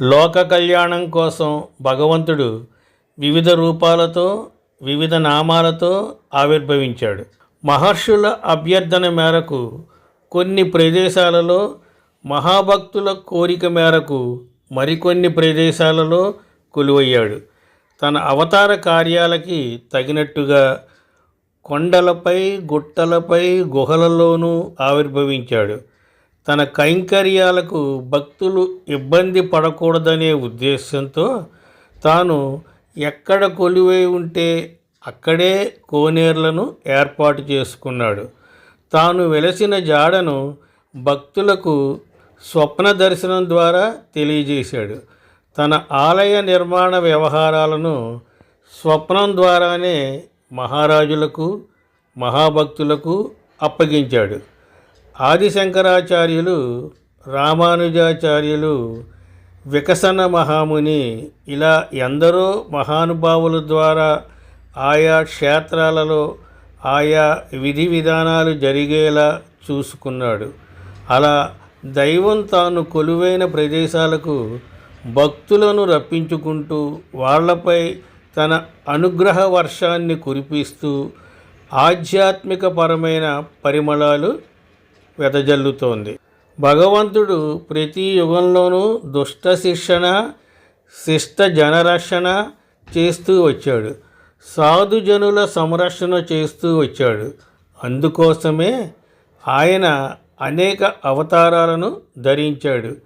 లోక కళ్యాణం కోసం భగవంతుడు వివిధ రూపాలతో వివిధ నామాలతో ఆవిర్భవించాడు. మహర్షుల అభ్యర్థన మేరకు కొన్ని ప్రదేశాలలో, మహాభక్తుల కోరిక మేరకు మరికొన్ని ప్రదేశాలలో కొలువయ్యాడు. తన అవతార కార్యాలకి తగినట్టుగా కొండలపై, గుట్టలపై, గుహలలోనూ ఆవిర్భవించాడు. తన కైంకర్యాలకు భక్తులు ఇబ్బంది పడకూడదనే ఉద్దేశంతో తాను ఎక్కడ కొలువై ఉంటే అక్కడే కోనేర్లను ఏర్పాటు చేసుకున్నాడు. తాను వెలసిన జాడను భక్తులకు స్వప్న దర్శనం ద్వారా తెలియజేశాడు. తన ఆలయ నిర్మాణ వ్యవహారాలను స్వప్నం ద్వారానే మహారాజులకు, మహాభక్తులకు అప్పగించాడు. ఆదిశంకరాచార్యులు, రామానుజాచార్యులు, వికసన మహాముని ఇలా ఎందరో మహానుభావుల ద్వారా ఆయా క్షేత్రాలలో ఆయా విధి విధానాలు జరిగేలా చూసుకున్నాడు. అలా దైవం తాను కొలువైన ప్రదేశాలకు భక్తులను రప్పించుకుంటూ వాళ్లపై తన అనుగ్రహ వర్షాన్ని కురిపిస్తూ ఆధ్యాత్మికపరమైన పరిమళాలు వెదజల్లుతోంది. భగవంతుడు ప్రతి యుగంలోనూ దుష్ట శిక్షణ, శిష్ట జనరక్షణ చేస్తూ వచ్చాడు. సాధుజనుల సంరక్షణ చేస్తూ వచ్చాడు. అందుకోసమే ఆయన అనేక అవతారాలను ధరించాడు.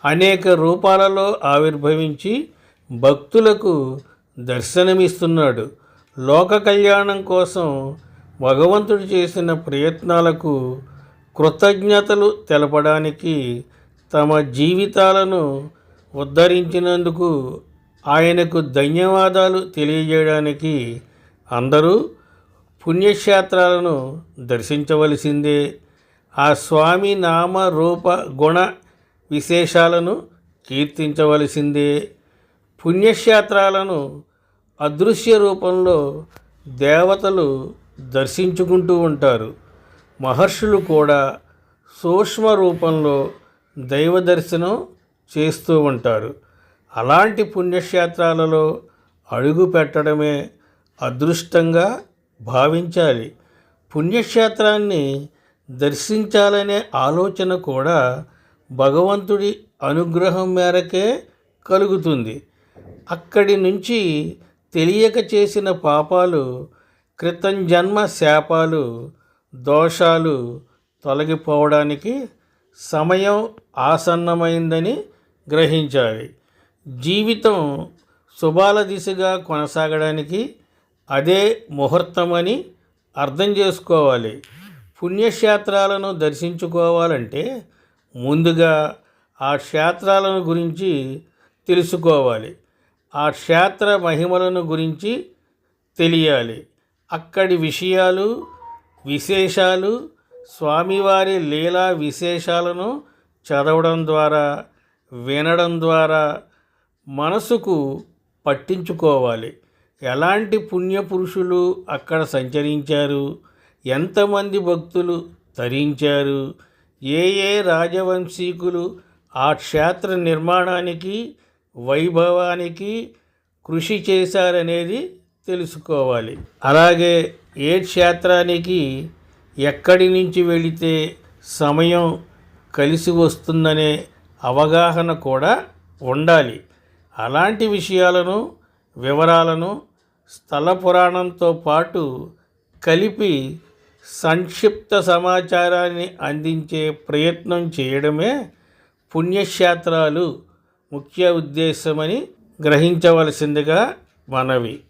అనేక రూపాలలో ఆవిర్భవించి భక్తులకు దర్శనమిస్తున్నాడు. లోక కళ్యాణం కోసం భగవంతుడు చేసిన ప్రయత్నాలకు కృతజ్ఞతలు తెలపడానికి, తమ జీవితాలను ఉద్ధరించినందుకు ఆయనకు ధన్యవాదాలు తెలియజేయడానికి అందరూ పుణ్యక్షేత్రాలను దర్శించవలసిందే. ఆ స్వామి నామ రూప గుణ విశేషాలను కీర్తించవలసిందే. పుణ్యక్షేత్రాలను అదృశ్య రూపంలో దేవతలు దర్శించుకుంటూ ఉంటారు. మహర్షులు కూడా సూక్ష్మ రూపంలో దైవ దర్శనం చేస్తూ ఉంటారు. అలాంటి పుణ్యక్షేత్రాలలో అడుగు పెట్టడమే అదృష్టంగా భావించాలి. పుణ్యక్షేత్రాన్ని దర్శించాలనే ఆలోచన కూడా భగవంతుడి అనుగ్రహం మేరకే కలుగుతుంది. అక్కడి నుంచి తెలియక చేసిన పాపాలు, క్రితం జన్మ శాపాలు, దోషాలు తొలగిపోవడానికి సమయం ఆసన్నమైందని గ్రహించాలి. జీవితం శుభాల దిశగా కొనసాగడానికి అదే ముహూర్తమని అర్థం చేసుకోవాలి. పుణ్యక్షేత్రాలను దర్శించుకోవాలంటే ముందుగా ఆ క్షేత్రాలను గురించి తెలుసుకోవాలి. ఆ క్షేత్ర మహిమలను గురించి తెలియాలి. అక్కడి విషయాలు, విశేషాలు, స్వామివారి లీలా విశేషాలను చదవడం ద్వారా, వినడం ద్వారా మనసుకు పట్టించుకోవాలి. ఎలాంటి పుణ్యపురుషులు అక్కడ సంచరించారు, ఎంతమంది భక్తులు తరించారు, ఏ ఏ రాజవంశీకులు ఆ క్షేత్ర నిర్మాణానికి, వైభవానికి కృషి చేశారనేది తెలుసుకోవాలి. అలాగే ఏ క్షేత్రానికి ఎక్కడి నుంచి వెళితే సమయం కలిసి వస్తుందనే అవగాహన కూడా ఉండాలి. అలాంటి విషయాలను, వివరాలను స్థల పురాణంతో పాటు కలిపి సంక్షిప్త సమాచారాన్ని అందించే ప్రయత్నం చేయడమే పుణ్యక్షేత్రాలు ముఖ్య ఉద్దేశమని గ్రహించవలసిందిగా మనవి.